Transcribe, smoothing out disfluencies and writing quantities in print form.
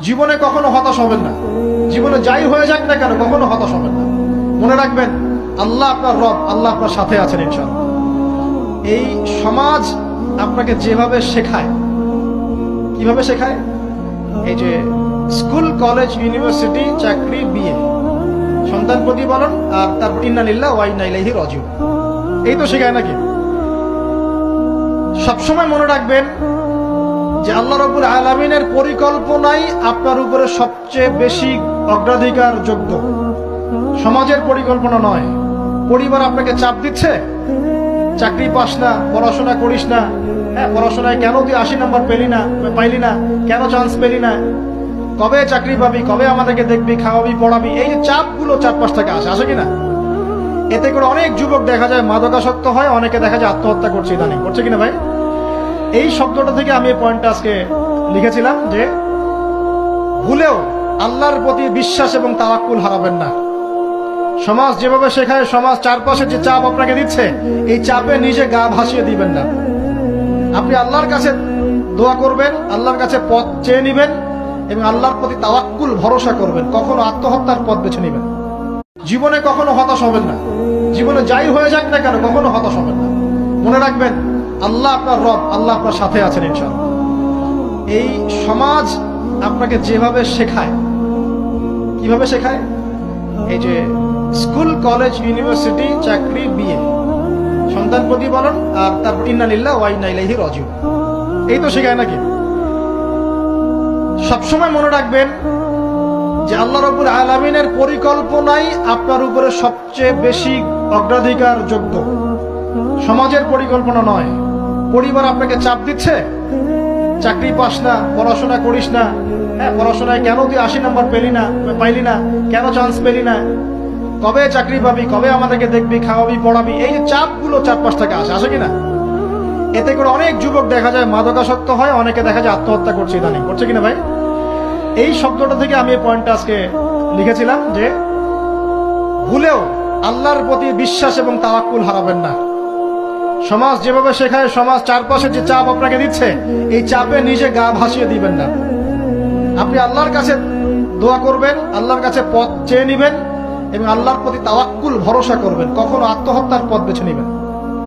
জীবনে কখনো হতাশ হবেন না। জীবনে যাই হয়ে যাক না কেন কখনো হতাশ হবেন না। মনে রাখবেন, আল্লাহ আপনার রব, আল্লাহ আপনার সাথে আছেন ইনশাআল্লাহ। এই সমাজ আপনাকে যেভাবে শেখায়, কিভাবে শেখায়, এই যে স্কুল, কলেজ, ইউনিভার্সিটি, চাকরি, বিয়ে, সন্তান প্রতিপালন, আর তারপর ইন্না লিল্লাহি ওয়া ইন্না ইলাইহি রাজিউন, এই তো শেখায় নাকি? সবসময় মনে রাখবেন যে আল্লাহ রাব্বুল আলামিনের পরিকল্পনাই আপনার উপরে সবচেয়ে বেশি অগ্রাধিকার যোগ্য, সমাজের পরিকল্পনা নয়। পরিবার আপনাকে চাপ দিচ্ছে, চাকরি পাস না, পড়াশোনা করিস না, পড়াশোনায় কেন তুই 80 নাম্বার পাইলি না, কেন চান্স পেলি না, কবে চাকরি পাবি, কবে আমাদেরকে দেখবি, খাওয়াবি, পড়াবি, এই যে চাপগুলো চারপাশ থেকে আসে কিনা? এতে করে অনেক যুবক দেখা যায় মাদকাসক্ত হয়, অনেকে দেখা যায় আত্মহত্যা করছে, ইদানিং করছে কিনা ভাই? এই শব্দটা থেকে আমি এই পয়েন্টটা আজকে লিখেছিলাম যে ভুলেও আল্লাহর প্রতি বিশ্বাস এবং তাওয়াক্কুল হারাবেন না। সমাজ যেভাবে শেখায়, সমাজ চারপাশে যে চাপ আপনাকে দিচ্ছে, এই চাপে নিজে গা ভাসিয়ে দিবেন না। আপনি আল্লাহর কাছে দোয়া করবেন, আল্লাহর কাছে পথ চেয়ে নিবেন এবং আল্লাহর প্রতি তাওয়াক্কুল ভরসা করবেন। কখনো আত্মহত্যার পথ বেছে নিবেন। জীবনে কখনো হতাশ হবেন না। জীবনে যাই হয়ে যাক না কেন কখনো হতাশ হবেন না। মনে রাখবেন, আল্লাহ আপনার রব, আল্লাহ আপনার সাথে আছেন ইনশাআল্লাহ। এই সমাজ আপনাকে যেভাবে শেখায়, কিভাবে শেখায়, এই যে স্কুল, কলেজ, ইউনিভার্সিটি, চাকরি, বিয়ে, সন্তান প্রতিপালন, আর তারপর ইন্না লিল্লাহি ওয়া ইন্না ইলাইহি রাজিউন, এই তো শেখায় নাকি? সবসময় মনে রাখবেন যে আল্লাহ রাব্বুল আলামিনের পরিকল্পনাই আপনার উপরে সবচেয়ে বেশি অগ্রাধিকার যোগ্য, সমাজের পরিকল্পনা নয়। পরিবার আপনাকে চাপ দিচ্ছে, চাকরি পাস না, পড়াশোনা করিস না, পড়াশোনায় কেন তুই 80 নাম্বার পাইলি না, কেন চান্স পেলি না, কবে চাকরি পাবি, কবে আমাদেরকে দেখবি, খাওয়াবি, পড়াবি, এই যে চাপগুলো চারপাশ থেকে আসে কিনা? এতে করে অনেক যুবক দেখা যায় মাদকাসক্ত হয়, অনেকে দেখা যায় আত্মহত্যা করছে, ইদানিং করছে কিনা ভাই? এই শব্দটা থেকে আমি এই পয়েন্টটা আজকে লিখেছিলাম যে ভুলেও আল্লাহর প্রতি বিশ্বাস এবং তাওয়াক্কুল হারাবেন না। সমাজ যেভাবে শেখায়, সমাজ চারপাশে যে চাপ আপনাকে দিচ্ছে, এই চাপে নিজে গা ভাসিয়ে দিবেন না। আপনি আল্লাহর কাছে দোয়া করবেন, আল্লাহর কাছে পথ চেয়ে নিবেন এবং আল্লাহর প্রতি তাওয়াক্কুল ভরসা করবেন। কখনো আত্মহত্যার পথ বেছে নিবেন।